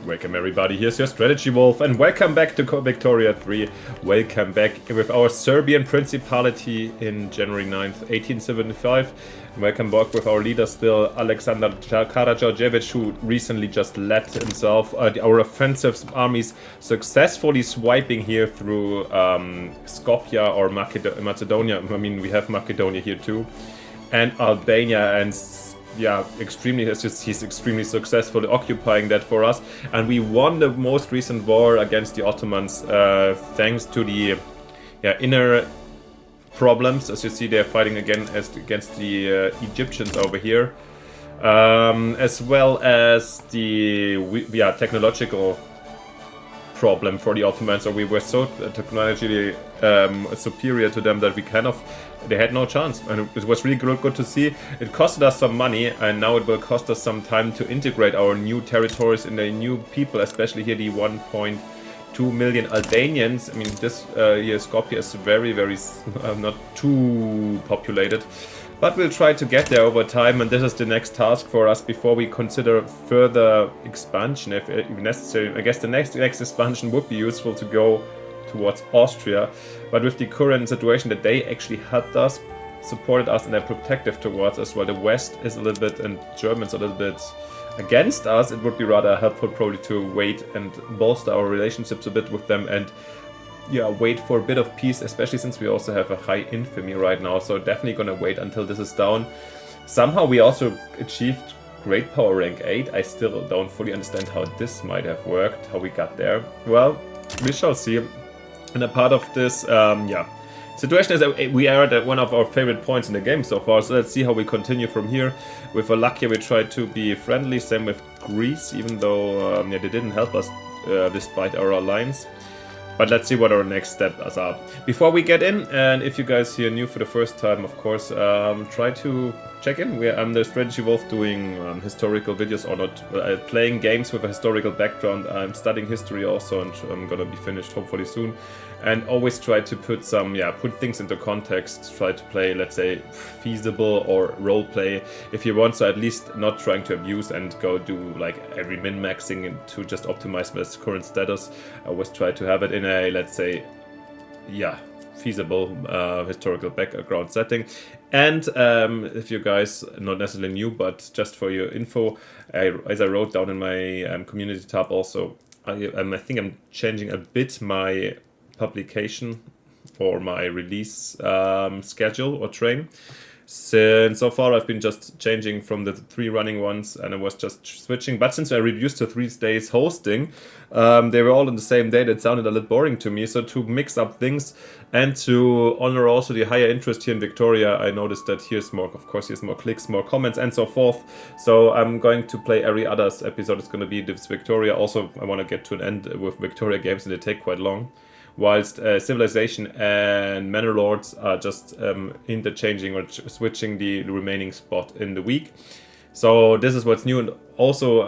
Welcome everybody, here's your Strategy Wolf, and welcome back to Victoria 3. Welcome back with our Serbian Principality in January 9th, 1875. Welcome back with our leader still, Alexander Karađorđević, who recently just led himself, our offensive armies successfully swiping here through Skopje or Macedonia. I mean, we have Macedonia here too, and Albania, and yeah, he's extremely successfully occupying that for us, and we won the most recent war against the Ottomans thanks to the inner problems. As you see, they're fighting again against the Egyptians over here, as well as the technological problem for the Ottomans. So we were so technologically superior to them that they had no chance, and it was really good to see. It costed us some money, and now it will cost us some time to integrate our new territories and the new people, especially here the 1.2 million Albanians. I mean, this here Skopje is very not too populated, but we'll try to get there over time, and this is the next task for us before we consider further expansion if necessary. I guess the next expansion would be useful to go towards Austria, but with the current situation that they actually helped us, supported us, and they're protective towards us, while the West is a little bit, and Germans a little bit against us, it would be rather helpful probably to wait and bolster our relationships a bit with them, and wait for a bit of peace, especially since we also have a high infamy right now. So definitely gonna wait until this is down. Somehow we also achieved great power rank 8. I still don't fully understand how this might have worked, how we got there. Well, we shall see. And a part of this, situation is that we are at one of our favorite points in the game so far. So let's see how we continue from here. With Wallachia, we tried to be friendly. Same with Greece, even though they didn't help us despite our alliance. But let's see what our next steps are. Before we get in, and if you guys here new for the first time, of course, try to check in. I'm the Strategy Wolf, doing historical videos, or not, playing games with a historical background. I'm studying history also, and I'm gonna be finished hopefully soon. And always try to put put things into context. Try to play, let's say, feasible or role play if you want. So at least not trying to abuse and go do like every min-maxing to just optimize my current status. I always try to have it in a, let's say, feasible historical background setting. And if you guys not necessarily new, but just for your info, as I wrote down in my community tab also, I think I'm changing a bit my publication or my release schedule or train. Since so far I've been just changing from the 3 running ones, and I was just switching. But since I reduced to 3 days hosting, they were all on the same day. That sounded a little boring to me. So to mix up things and to honor also the higher interest here in Victoria, I noticed that here's more clicks, more comments, and so forth. So I'm going to play every other episode. It's going to be this Victoria. Also, I want to get to an end with Victoria games, and they take quite long. Whilst Civilization and Manor Lords are just interchanging or switching the remaining spot in the week. So this is what's new. And also,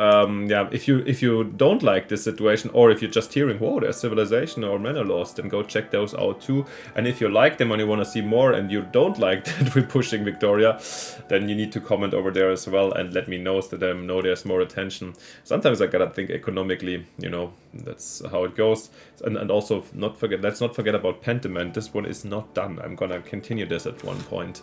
if you don't like this situation, or if you're just hearing, whoa, there's Civilization or Manor Lords, then go check those out too. And if you like them and you want to see more, and you don't like that we're pushing Victoria, then you need to comment over there as well and let me know, so that I know there's more attention. Sometimes I gotta think economically, that's how it goes. And also, let's not forget about Pentiment. This one is not done. I'm gonna continue this at one point.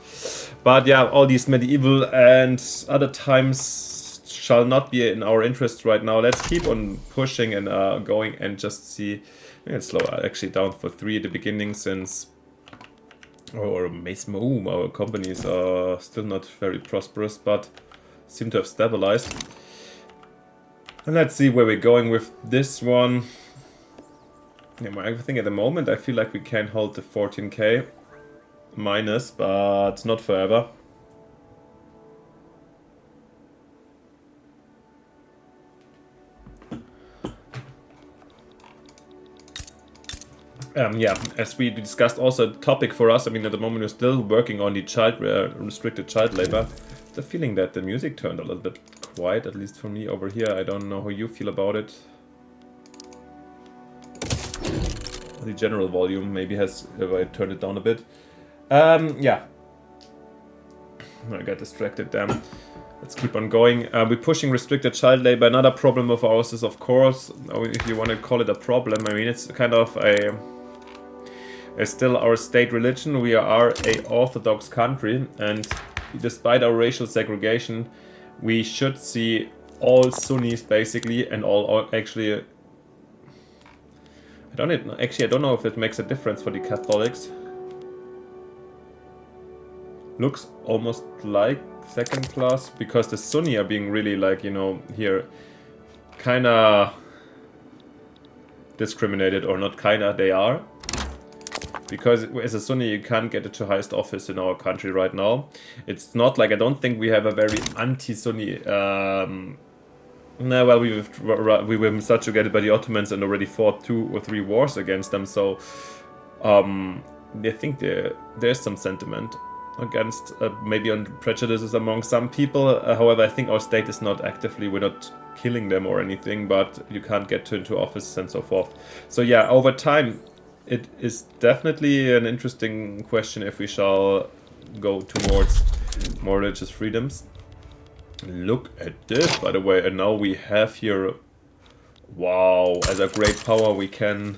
But yeah, all these medieval and other times shall not be in our interest right now. Let's keep on pushing and going, and just see. It's slow, actually down for 3 at the beginning, since our companies are still not very prosperous, but seem to have stabilized. And let's see where we're going with this one. I think at the moment I feel like we can hold the 14k minus, but not forever. As we discussed, also a topic for us. I mean, at the moment we're still working on the restricted child labor. The feeling that the music turned a little bit quiet, at least for me over here. I don't know how you feel about it. The general volume maybe has, if I turned it down a bit. I got distracted there. Let's keep on going. We're pushing restricted child labor. Another problem of ours is, of course, if you want to call it a problem, I mean, it's kind of still our state religion. We are a Orthodox country, and despite our racial segregation, we should see all Sunnis basically, and all actually. I don't know if it makes a difference for the Catholics. Looks almost like second class, because the Sunni are being really, like, you know, here kinda discriminated, or not kinda, they are. Because as a Sunni you can't get to highest office in our country right now. It's not like, I don't think we have a very anti-Sunni, no, well, we were subjugated by the Ottomans and already fought 2 or 3 wars against them, so I think there's some sentiment against maybe on prejudices among some people. However, I think our state is not actively, we're not killing them or anything, but you can't get into office and so forth. So yeah, over time it is definitely an interesting question if we shall go towards more religious freedoms. Look at this, by the way, and now we have here, wow, as a great power we can.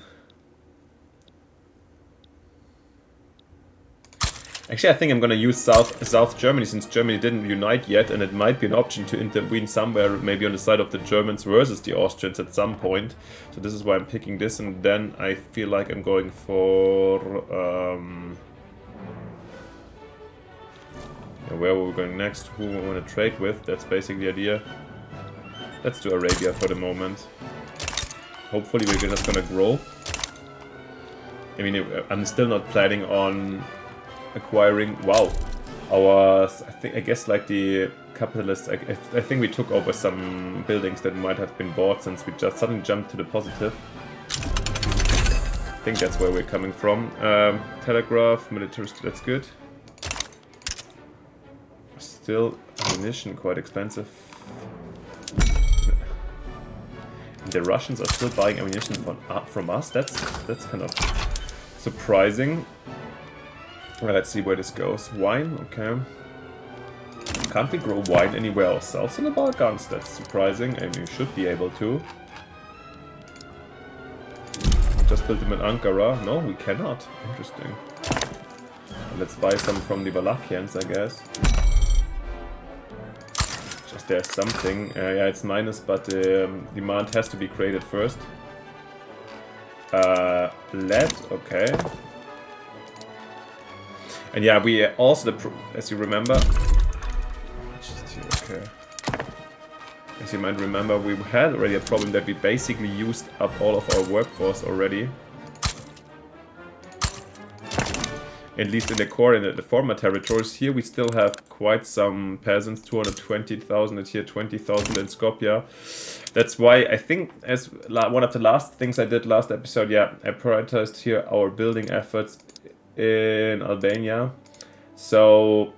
Actually, I think I'm gonna use South Germany, since Germany didn't unite yet, and it might be an option to intervene somewhere, maybe on the side of the Germans versus the Austrians at some point. So this is why I'm picking this, and then I feel like I'm going for... where we're going next, who we want to trade with, that's basically the idea. Let's do Arabia for the moment. Hopefully we're just gonna grow. I mean, I'm still not planning on acquiring, wow, our, I guess like the capitalists, I think we took over some buildings that might have been bought since we just suddenly jumped to the positive. I think that's where we're coming from. Telegraph, military, that's good. Still, ammunition quite expensive. And the Russians are still buying ammunition from us. That's kind of surprising. Well, let's see where this goes. Wine, okay. Can't we grow wine anywhere ourselves in the Balkans? That's surprising. I mean, we should be able to. Just build them in Ankara. No, we cannot. Interesting. Let's buy some from the Wallachians, I guess. Just there's something. Yeah, it's minus, but demand has to be created first. Lead, okay. And yeah, we also, as you remember, okay. As you might remember, we had already a problem that we basically used up all of our workforce already. At least in the core, in the former territories. Here we still have quite some peasants, 220,000 and here 20,000 in Skopje. That's why I think, as one of the last things I did last episode, yeah, I prioritized here our building efforts in Albania. So,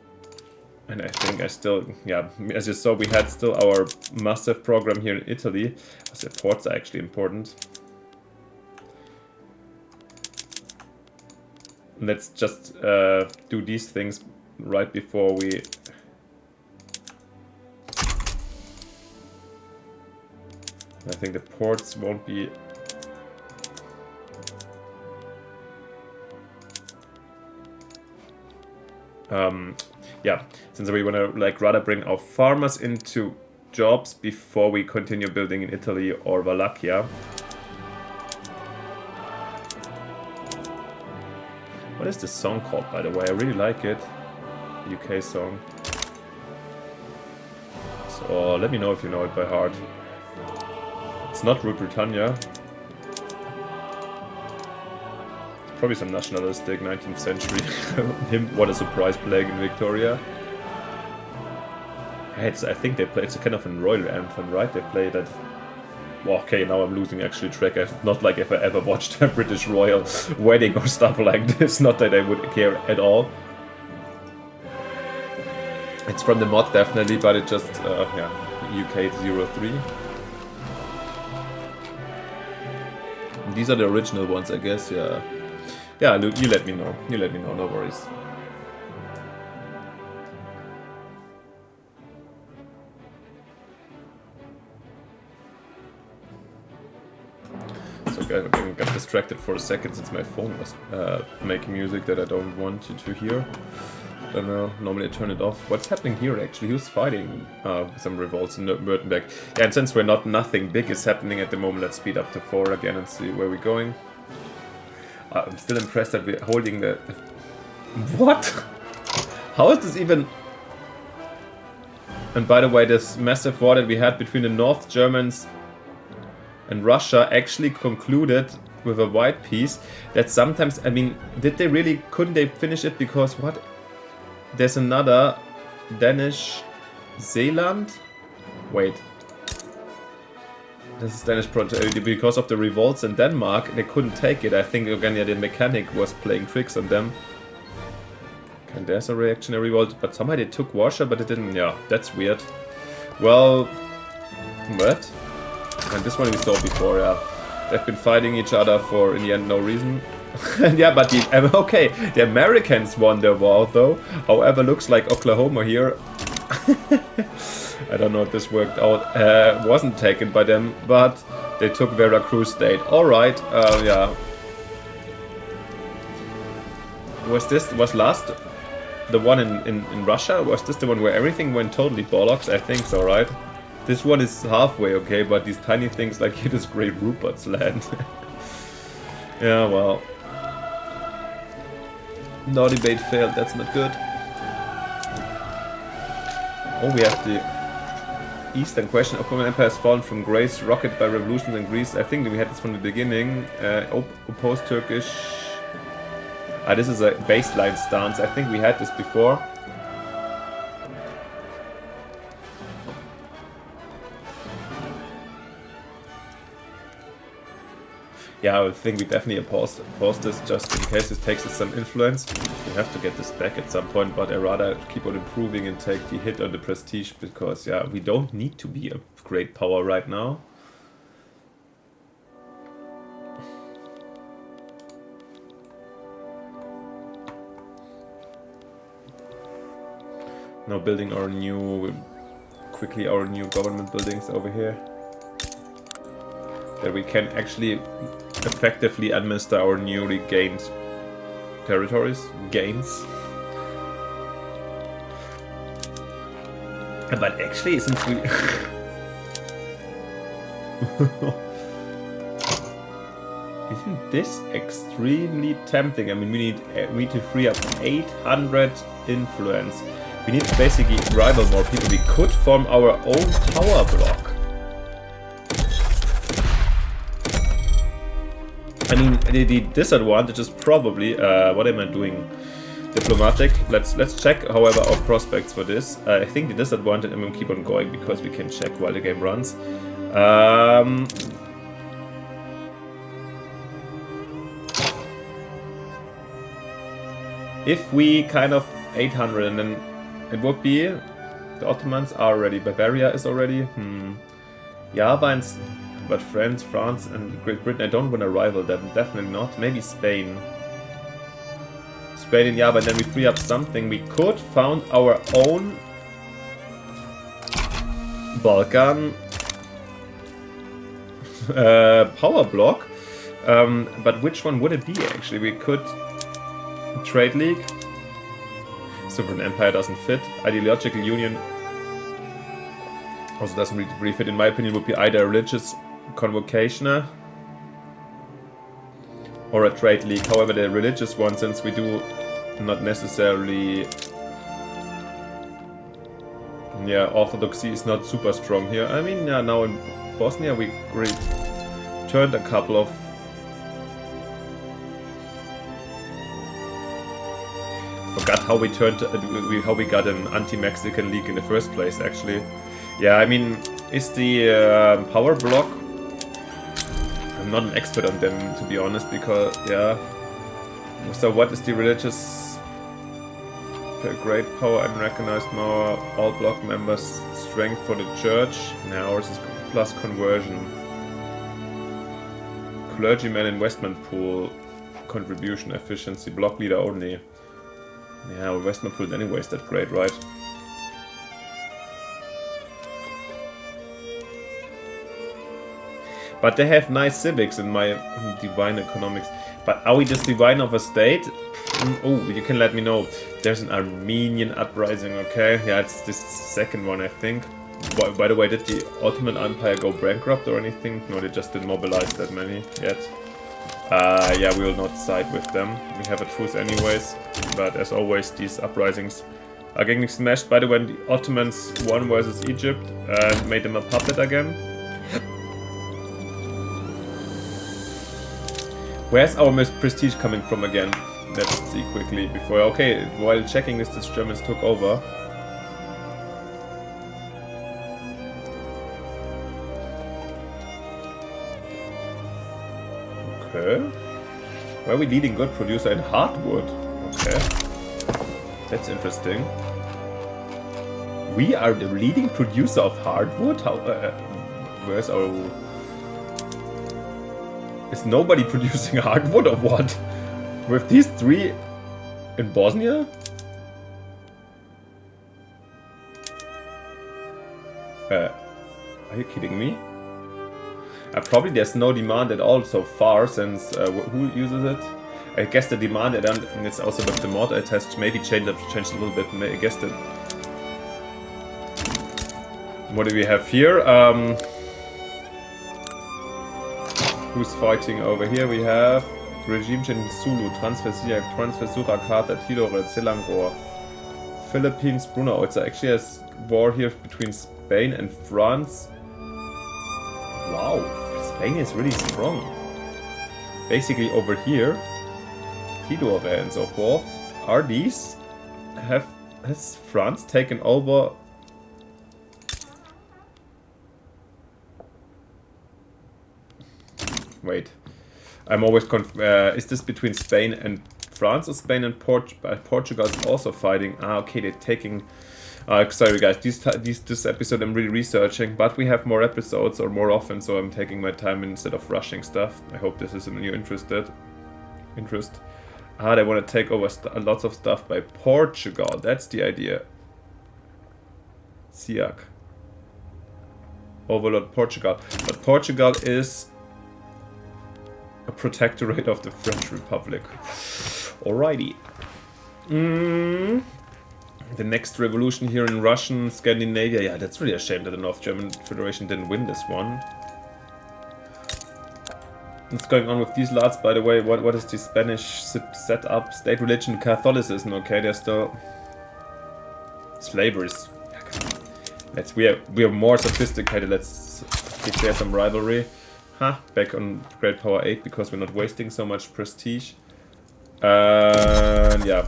and I think I still, yeah, as you saw, we had still our massive program here in Italy. So ports are actually important. Let's just do these things right before we... I think the ports won't be... yeah, since we want to like rather bring our farmers into jobs before we continue building in Italy or Wallachia. What is this song called, by the way? I really like it. UK song. So let me know if you know it by heart. It's not Rule Britannia. Probably some nationalistic 19th century. What a surprise playing in Victoria. I think they play, it's a kind of a royal anthem, right? They play that. Well, okay, now I'm losing actually track. It's not like if I ever watched a British royal wedding or stuff like this. Not that I would care at all. It's from the mod definitely, but it just, yeah, UK 03. These are the original ones, I guess, yeah. Yeah, you let me know. You let me know, no worries. So I got distracted for a second since my phone was making music that I don't want you to hear. Then normally I turn it off. What's happening here actually? Who's fighting some revolts in Württemberg? Yeah, and since we're nothing big is happening at the moment, let's speed up to 4 again and see where we're going. I'm still impressed that we're holding the... What? How is this even... And by the way, this massive war that we had between the North Germans and Russia actually concluded with a white peace that sometimes... I mean, couldn't they finish it because what... There's another Danish Zealand? Wait. This is Danish project. Because of the revolts in Denmark, they couldn't take it. I think again, the mechanic was playing tricks on them. And there's a reactionary revolt, but somehow they took Warsaw, but it didn't. Yeah, that's weird. Well, what? And this one we saw before, yeah. They've been fighting each other for, in the end, no reason. And yeah, but the Americans won the war though. However, looks like Oklahoma here. I don't know if this worked out. Wasn't taken by them, but they took Veracruz state. Alright, yeah. Was last the one in Russia? Was this the one where everything went totally bollocks? I think so, right? This one is halfway okay, but these tiny things like it is Great Rupert's land. Yeah, well. No debate failed, that's not good. Oh, we have the Eastern question. Ottoman Empire has fallen from grace, rocketed by revolutions in Greece. I think that we had this from the beginning. Opposed Turkish. This is a baseline stance. I think we had this before. Yeah, I think we definitely oppose this just in case this takes us some influence. We have to get this back at some point, but I rather keep on improving and take the hit on the prestige because, yeah, we don't need to be a great power right now. Now building our new government buildings over here. That we can actually effectively administer our newly gained territories. But actually, since we... Isn't this extremely tempting? I mean, we need to free up 800 influence. We need to basically rival more people. We could form our own power block. I mean, the disadvantage is probably, what am I doing? Diplomatic. Let's check, however, our prospects for this. I think the disadvantage, I'm going to keep on going because we can check while the game runs. If we kind of 800 and then it would be, the Ottomans are ready, Bavaria is already, Java and... But France and Great Britain, I don't want to rival them, definitely not. Maybe Spain. Spain and Java, and then we free up something. We could found our own Balkan power block. But which one would it be actually? We could Trade League. Sovereign Empire doesn't fit. Ideological Union also doesn't really fit. In my opinion, would be either a religious convocation or a trade league. However, the religious one, since we do not necessarily, yeah, orthodoxy is not super strong here. I mean, yeah, now in Bosnia we turned a couple of forgot how we turned how we got an anti-Mexican league in the first place. Actually, yeah, I mean, is the power block? I'm not an expert on them, to be honest, because, yeah. So what is the religious great power and recognized now all block members strength for the church? Now ours is plus conversion. Clergyman investment pool contribution efficiency block leader only. Yeah, investment pool anyways that great, right? But they have nice civics in my divine economics. But are we just divine of a state? Oh, you can let me know. There's an Armenian uprising, okay? Yeah, it's this second one, I think. By the way, did the Ottoman Empire go bankrupt or anything? No, they just didn't mobilize that many yet. Yeah, we will not side with them. We have a truce anyways. But as always, these uprisings are getting smashed. By the way, the Ottomans won versus Egypt and made them a puppet again. Where's our most prestige coming from again? Let's see quickly before... Okay, while checking this, the Germans took over. Okay. Where are we leading good producer in hardwood? Okay. That's interesting. We are the leading producer of hardwood? How... where's our... Is nobody producing hardwood or what? With these three in Bosnia? Are you kidding me? Probably there's no demand at all so far, since who uses it? I guess the demand, and it's also with the mod it has maybe changed a little bit. I guess that. What do we have here? Who's fighting over here? We have Regime Change Sulu, Transfer Surakata, Tidore, Selangor, Philippines, Brunei. It's actually a war here between Spain and France. Wow, Spain is really strong. Basically over here, Tidore and so forth. Are these... Has France taken over... Wait, I'm always is this between Spain and France or Spain and Portugal is also fighting? Ah, okay, they're taking... sorry guys, this episode I'm really researching, but we have more episodes or more often, so I'm taking my time instead of rushing stuff. I hope this is in your interest. Ah, they want to take over lots of stuff by Portugal. That's the idea. Siak. Overlord Portugal. But Portugal is a protectorate of the French Republic. Alrighty. The next revolution here in Russian Scandinavia. Yeah, that's really a shame that the North German Federation didn't win this one. What's going on with these lads, by the way? What is the Spanish setup? State religion, Catholicism. Okay, they're still slavers. We are more sophisticated. Let's declare some rivalry. Back on Great Power 8 because we're not wasting so much prestige. Yeah.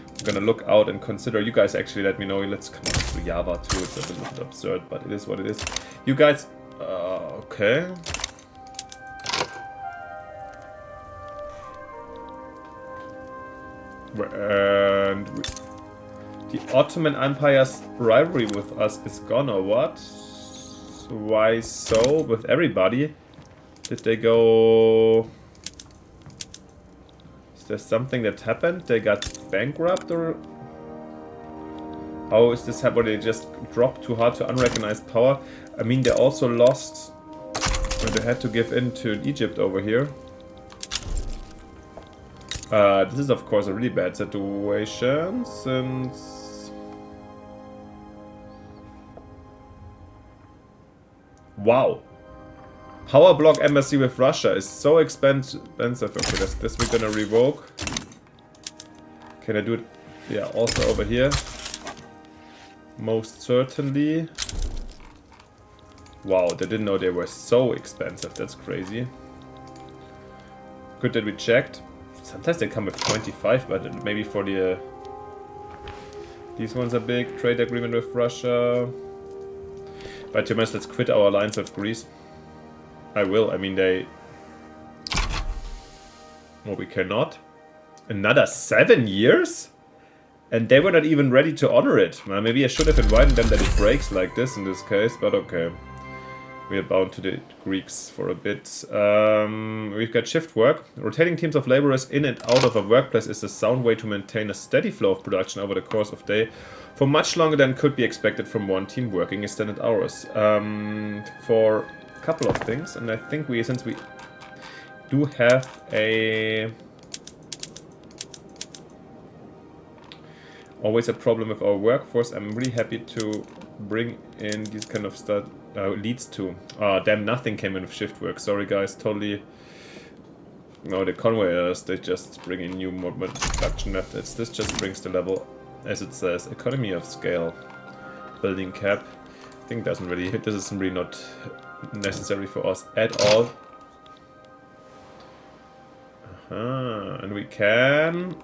I'm gonna look out and consider. You guys actually let me know. Let's come on to Java too. It's a little bit absurd, but it is what it is. You guys... okay. And the Ottoman Empire's rivalry with us is gone, or what? Why so? With everybody? Did they go... Is there something that happened? They got bankrupt, or... How is this happening? They just dropped too hard to unrecognized power? I mean, they also lost... when they had to give in to Egypt over here. This is of course a really bad situation, since... Wow! Power block embassy with Russia is so expensive. Okay, this we're gonna revoke. Can I do it? Yeah, also over here. Most certainly. Wow, they didn't know they were so expensive. That's crazy. Good that we checked. Sometimes they come with 25, but maybe for the... these ones are big. Trade agreement with Russia. But to be honest, let's quit our alliance with Greece. I will. I mean, they... well, we cannot. Another 7 years? And they were not even ready to honor it. Well, maybe I should have invited them that it breaks like this in this case, but okay. We are bound to the Greeks for a bit. We've got shift work. Rotating teams of laborers in and out of a workplace is a sound way to maintain a steady flow of production over the course of the day for much longer than could be expected from one team working extended hours. For couple of things, and I think since we do have always a problem with our workforce, I'm really happy to bring in these kind of stuff. Leads to. Damn, nothing came in with shift work. Sorry guys, totally. No, the conveyors, they just bring in new production methods. This just brings the level, as it says, economy of scale. Building cap. I think doesn't really hit. This is really not necessary for us at all. And we can...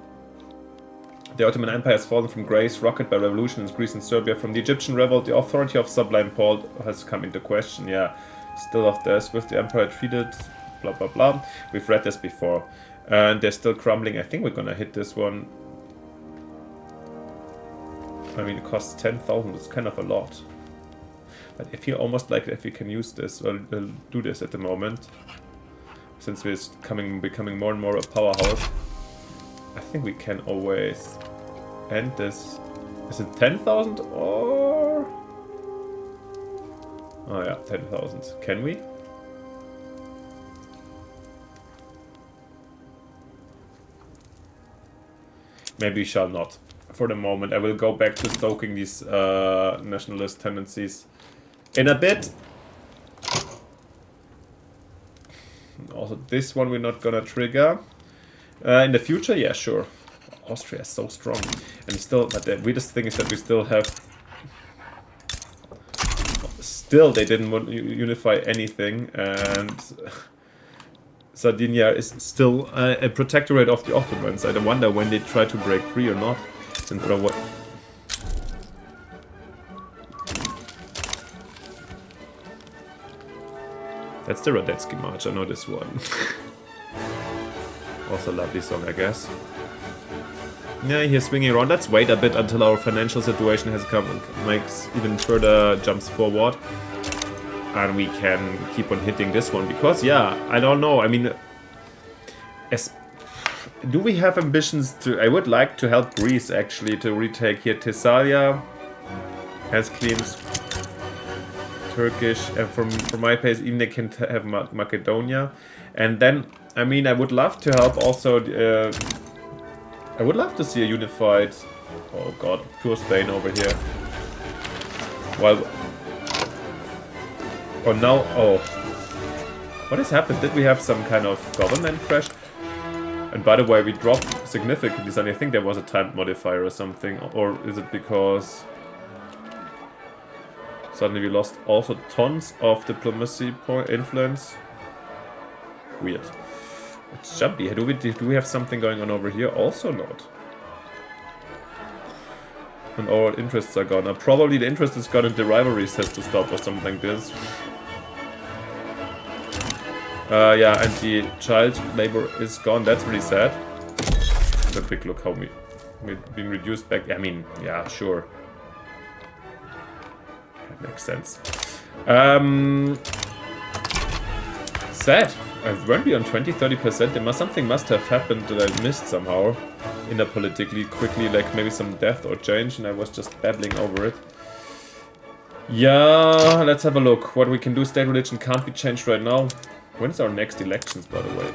The Ottoman Empire has fallen from grace, rocketed by revolution in Greece and Serbia. From the Egyptian revolt, the authority of Sublime Paul has come into question. Yeah, still of this, with the empire treated, blah blah blah. We've read this before. And they're still crumbling. I think we're gonna hit this one. I mean, it costs 10,000, it's kind of a lot. But I feel almost like if we can use this, we'll do this at the moment. Since we're becoming more and more a powerhouse. I think we can always end this. Is it 10,000 or... Oh yeah, 10,000. Can we? Maybe we shall not. For the moment, I will go back to stoking these nationalist tendencies in a bit. Also, this one we're not gonna trigger. In the future, yeah, sure. Austria is so strong. And still, but the weirdest thing is that we still have... Still, they didn't want to unify anything, and... Sardinia is still a protectorate of the Ottomans. I wonder when they try to break free or not. Since what... That's the Radetzky March, I know this one. Also a lovely song, I guess. Yeah, he's swinging around. Let's wait a bit until our financial situation has come and makes even further jumps forward. And we can keep on hitting this one. Because, yeah, I don't know. I mean, do we have ambitions to... I would like to help Greece, actually, to retake here Thessalia. Has claims Turkish. And from my place, even they can have Macedonia. And then... I mean, I would love to help also... I would love to see a unified... Oh god, pure Spain over here. Well... Oh, now... Oh. What has happened? Did we have some kind of government crash? And by the way, we dropped significantly, so I think there was a time modifier or something. Or is it because... Suddenly we lost also tons of diplomacy influence? Weird. It's jumpy. Do we have something going on over here? Also not. And our interests are gone. Probably the interest is gone and the rivalries has to stop or something like this. Yeah, and the child labor is gone. That's really sad. Have a quick look how we're being reduced back. I mean, yeah, sure. That makes sense. Sad. Weren't we on 20-30%? Something must have happened that I missed somehow. Politically, quickly, like maybe some death or change, and I was just babbling over it. Yeah, let's have a look. What we can do, state religion can't be changed right now. When's our next elections, by the way?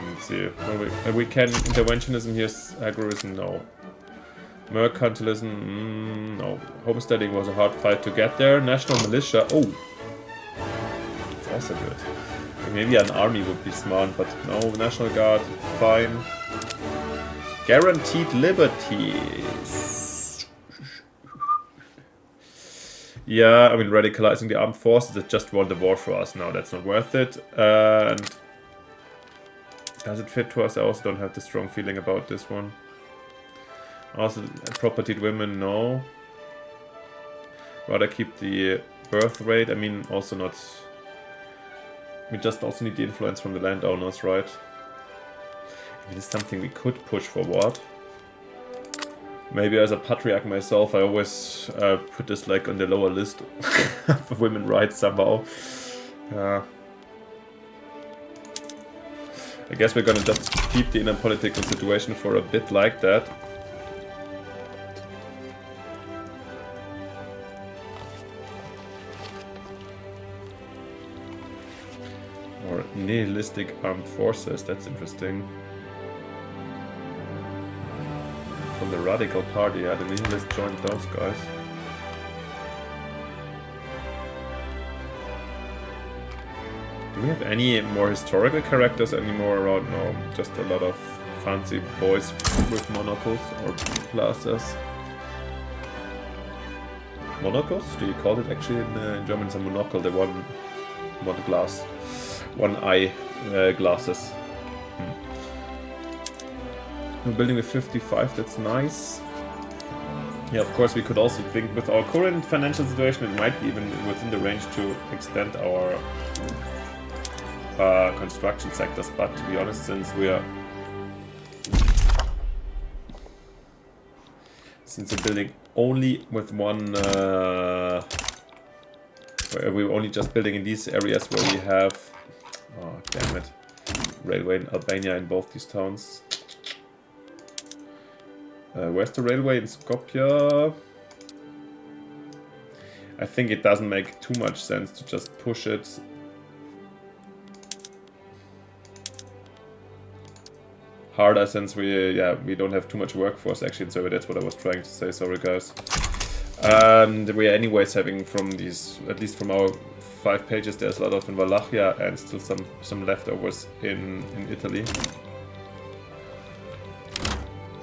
Let's see. We can, interventionism here, agorism, no. Mercantilism, no. Homesteading was a hard fight to get there. National militia, oh. Also good. Maybe an army would be smart, but no, National Guard, fine. Guaranteed liberties. Yeah, I mean, radicalizing the armed forces that just won the war for us now, that's not worth it. And does it fit to us? I also don't have the strong feeling about this one. Also, propertied women, no. Rather keep the birth rate, I mean, also not... We just also need the influence from the landowners, right? It is something we could push forward. Maybe as a patriarch myself, I always put this like on the lower list of women's rights somehow. I guess we're gonna just keep the inner political situation for a bit like that. Or nihilistic armed forces, that's interesting. From the radical party, yeah, the nihilists joined those guys. Do we have any more historical characters anymore around? No, just a lot of fancy boys with monocles or glasses. Monocles? Do you call it actually in German? It's a monocle, the one glass, one eye glasses. We're building with 55, that's nice. Yeah, of course we could also think with our current financial situation it might be even within the range to extend our construction sectors, but to be honest, since we're building only with one we're only just building in these areas where we have, oh damn it, railway in Albania in both these towns. Where's the railway in Skopje? I think it doesn't make too much sense to just push it harder, since we don't have too much workforce actually in Serbia. That's what I was trying to say, sorry guys. And we are anyways having from these, at least from our 5 pages, there's a lot of in Wallachia and still some leftovers in Italy.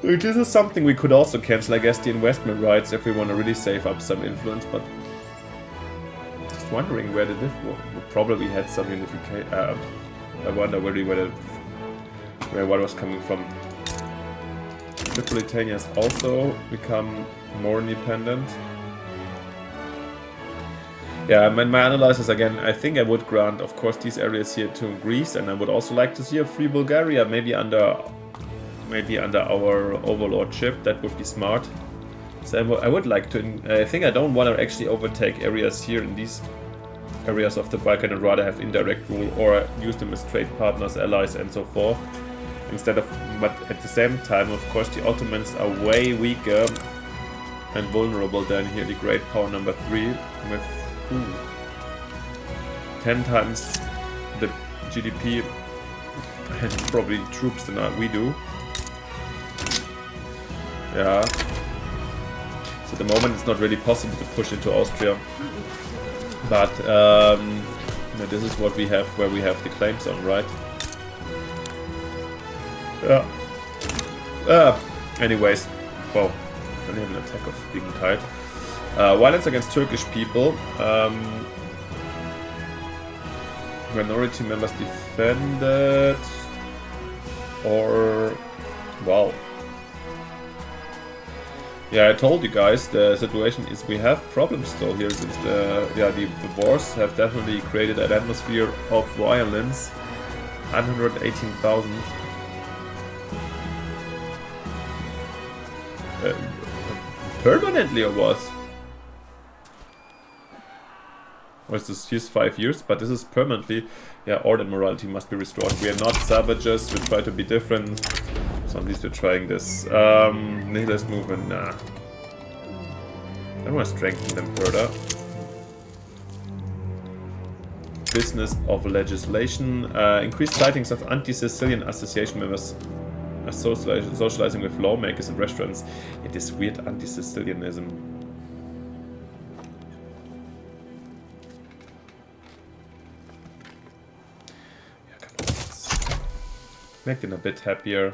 This is something we could also cancel, I guess, the investment rights if we want to really save up some influence, but just wondering where the probably had some unification. I wonder really where what was coming from. Tripolitania has also become more independent. Yeah, my analysis again, I think I would grant, of course, these areas here to Greece, and I would also like to see a free Bulgaria, maybe under our overlordship. That would be smart. So I would like to. I think I don't want to actually overtake areas here in these areas of the Balkan, and rather have indirect rule or use them as trade partners, allies, and so forth. Instead of, but at the same time, of course, the Ottomans are way weaker and vulnerable than here the great power number 3 with 10 times the GDP and probably troops than we do. Yeah. So at the moment it's not really possible to push into Austria. But this is what we have, where we have the claims on, right? Yeah. Anyways, well, I have an attack of being tired. Violence against Turkish people. Minority members defended. Or, wow. Yeah, I told you guys the situation is we have problems still here, since the wars have definitely created an atmosphere of violence. 118,000. Permanently or what? Or is this here's 5 years, but this is permanently. Yeah, order and morality must be restored. We are not savages, we try to be different. So at least we're trying this. Nihilist movement, nah. I want to strengthen them further. Business of legislation. Increased sightings of anti-Sicilian association members socializing with lawmakers and restaurants. It is weird anti-Sicilianism. Make them a bit happier.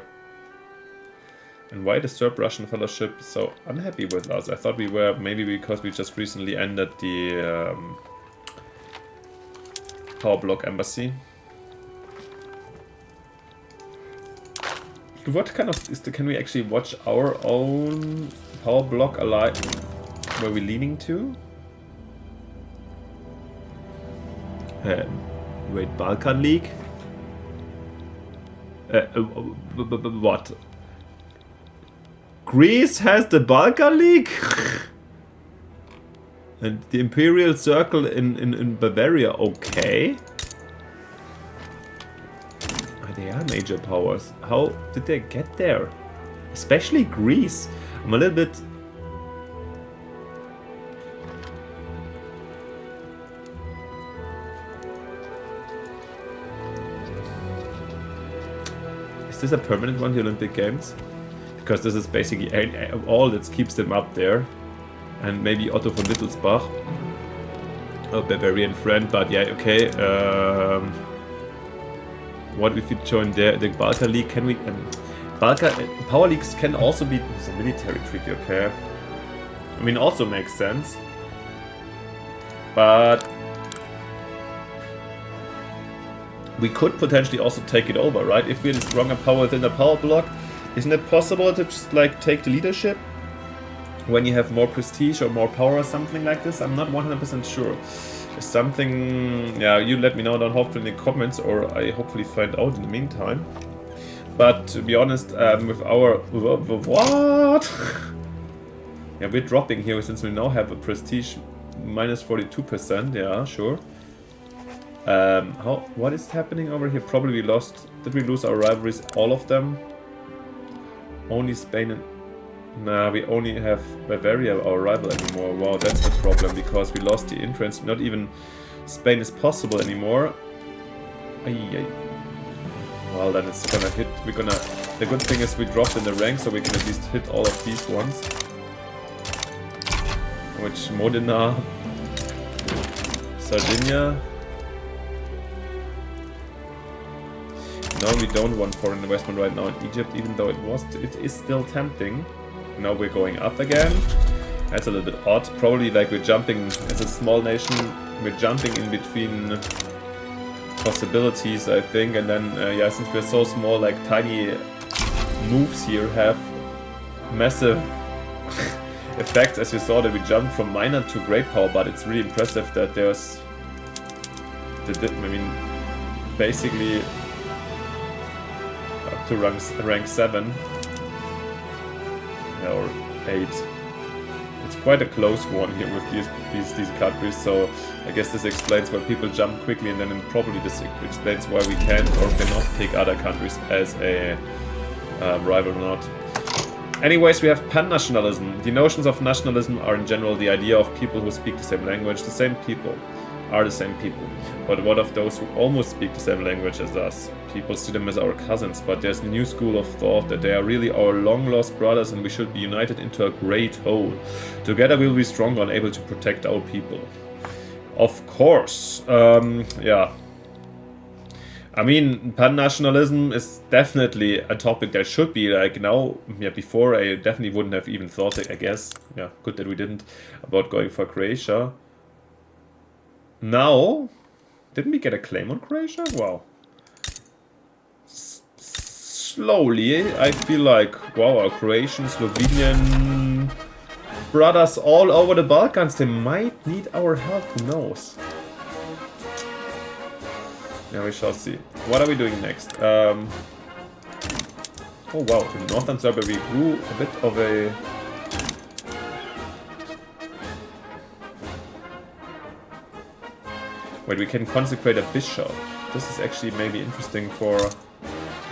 And why the Serb-Russian fellowship so unhappy with us? I thought we were, maybe because we just recently ended the power block embassy. What kind of can we actually watch our own power block alive? Where we leaning to? Wait, Balkan League? What? Greece has the Balkan League? And the Imperial Circle in Bavaria, okay. They are major powers. How did they get there? Especially Greece. I'm a little bit... this a permanent one, the Olympic Games? Because this is basically all that keeps them up there. And maybe Otto von Wittelsbach. A Bavarian friend, but yeah, okay. What if we join the Balkan League? Can we... Balkan Power Leagues can also be... It's a military treaty, okay. I mean, also makes sense. But... we could potentially also take it over, right? If we're the stronger power within the power block, isn't it possible to just like take the leadership when you have more prestige or more power or something like this? I'm not 100% sure. Something, yeah, you let me know down hopefully in the comments, or I hopefully find out in the meantime. But to be honest, with our what? Yeah, we're dropping here since we now have a prestige minus 42%. Yeah, sure. What is happening over here? Probably we lost. Did we lose our rivalries? All of them? Only Spain and... Nah, we only have Bavaria, our rival, anymore. Wow, that's the problem, because we lost the entrance. Not even Spain is possible anymore. Ay. Well, then it's gonna hit. We're gonna... The good thing is we dropped in the rank, so we can at least hit all of these ones. Which Modena... Sardinia... No, we don't want foreign investment right now in Egypt, even though it is still tempting. Now we're going up again. That's a little bit odd. Probably like we're jumping, as a small nation, we're jumping in between possibilities, I think. And then, yeah, since we're so small, like tiny moves here have massive effects. As you saw that we jumped from minor to great power, but it's really impressive that there's... I mean, basically... up to rank 7 or 8. It's quite a close one here with these countries, so I guess this explains why people jump quickly, and then probably this explains why we can't or cannot pick other countries as a rival or not. Anyways, we have pan-nationalism. The notions of nationalism are in general the idea of people who speak the same language. The same people are the same people. But what of those who almost speak the same language as us? People see them as our cousins, but there's a new school of thought that they are really our long-lost brothers and we should be united into a great whole. Together we'll be stronger and able to protect our people. Of course. Yeah. I mean, pan-nationalism is definitely a topic that should be like now. Yeah, before I definitely wouldn't have even thought it, I guess. Yeah, good that we didn't, about going for Croatia. Now, didn't we get a claim on Croatia? Wow. Slowly, I feel like, wow, our Croatian, Slovenian brothers all over the Balkans, they might need our help, who knows? Yeah, we shall see. What are we doing next? Oh wow, in northern Serbia we grew a bit of a... Wait, we can consecrate a bishop. This is actually maybe interesting for...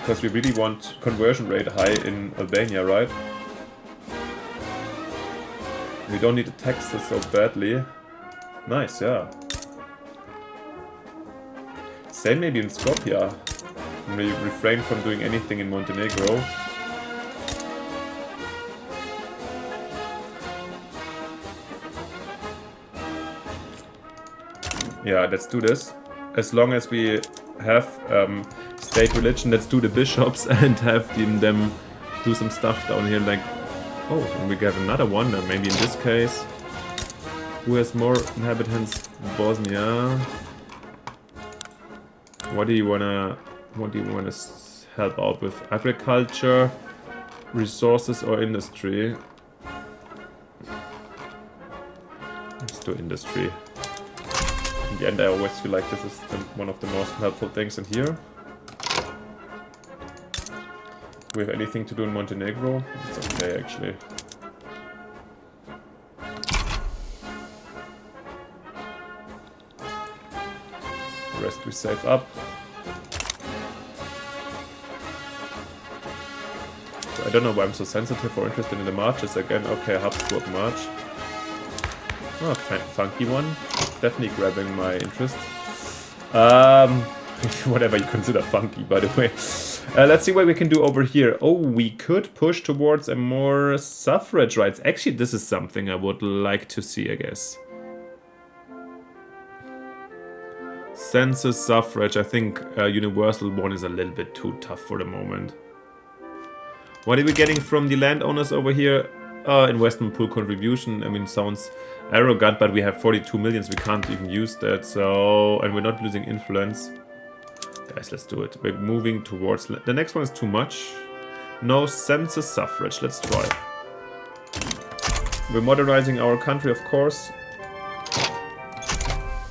because we really want conversion rate high in Albania, right? We don't need to tax this so badly. Nice, yeah. Same maybe in Skopje. We refrain from doing anything in Montenegro. Yeah, let's do this. As long as we have state religion, let's do the bishops and have them do some stuff down here. Like, oh, and we get another one. Maybe in this case, who has more inhabitants? Bosnia. What do you wanna help out with? Agriculture, resources, or industry? Let's do industry. In the end, I always feel like this is one of the most helpful things in here. Do we have anything to do in Montenegro? It's okay, actually. The rest we save up. So I don't know why I'm so sensitive or interested in the marches again. Okay, Habsburg march. Oh, funky one. Definitely grabbing my interest. Whatever you consider funky, by the way. Let's see what we can do over here. Oh, we could push towards a more suffrage rights. Actually, this is something I would like to see, I guess. Census suffrage. I think universal one is a little bit too tough for the moment. What are we getting from the landowners over here? Investment pool contribution. I mean, sounds arrogant, but we have 42 millions. We can't even use that. So, and we're not losing influence. Guys, let's do it. We're moving towards... The next one is too much. No census suffrage. Let's try. We're modernizing our country, of course.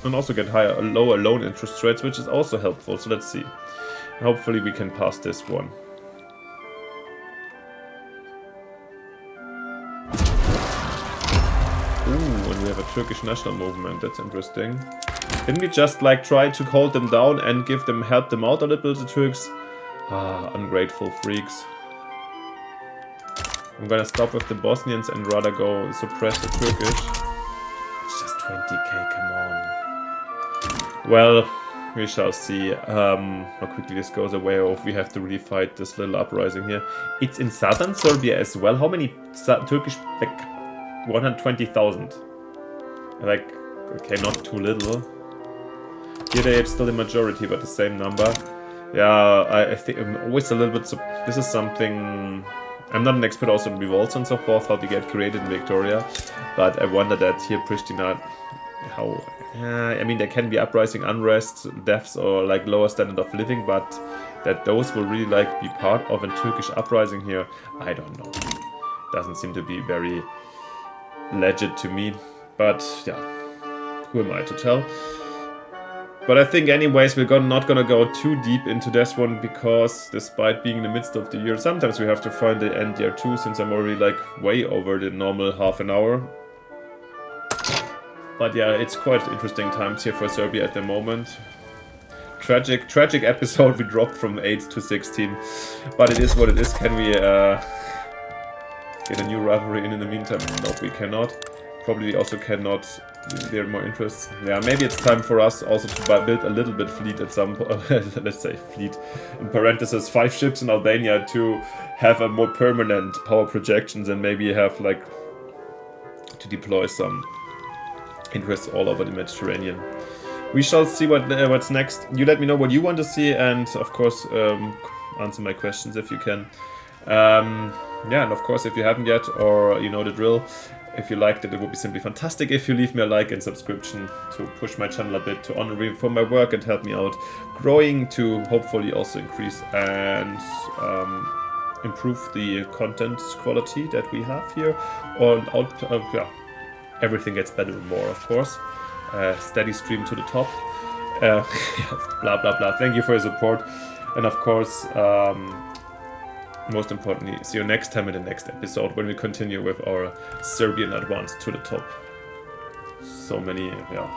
And also get lower loan interest rates, which is also helpful. So let's see. Hopefully we can pass this one. Ooh, and we have a Turkish national movement. That's interesting. Didn't we just like try to hold them down and help them out a little, the Turks? Ah, ungrateful freaks. I'm gonna stop with the Bosnians and rather go suppress the Turkish. It's just 20k, come on. Well, we shall see how quickly this goes away, or if we have to really fight this little uprising here. It's in southern Serbia as well. How many Turkish... like 120,000. Like, okay, not too little. Here they are still the majority, but the same number. Yeah, I think I'm always a little bit... This is something... I'm not an expert also in revolts and so forth, how they get created in Victoria. But I wonder that here Pristina... How... I mean, there can be uprising, unrest, deaths, or like lower standard of living, but that those will really like be part of a Turkish uprising here, I don't know. Doesn't seem to be very legit to me. But yeah, who am I to tell? But I think anyways we're not gonna go too deep into this one, because despite being in the midst of the year, sometimes we have to find the end there too, since I'm already like way over the normal half an hour. But yeah, it's quite interesting times here for Serbia at the moment. Tragic episode, we dropped from 8 to 16. But it is what it is. Can we get a new rivalry in the meantime? No, we cannot. Probably also cannot there more interest. Yeah, maybe it's time for us also to build a little bit fleet at some let's say fleet in parentheses 5 ships in Albania to have a more permanent power projections, and maybe have like to deploy some interests all over the Mediterranean. We shall see what's next. You let me know what you want to see, and of course answer my questions if you can. Yeah, and of course if you haven't yet, or you know the drill, if you liked it, it would be simply fantastic if you leave me a like and subscription to push my channel a bit, to honor me for my work and help me out growing, to hopefully also increase and improve the content quality that we have here. Yeah, everything gets better and more, of course. Steady stream to the top. Blah blah blah. Thank you for your support, and of course most importantly, see you next time in the next episode, when we continue with our Serbian advance to the top. So many, yeah.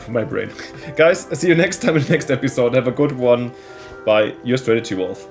My brain. Guys, see you next time in the next episode. Have a good one. Bye. Your Strategy Wolf.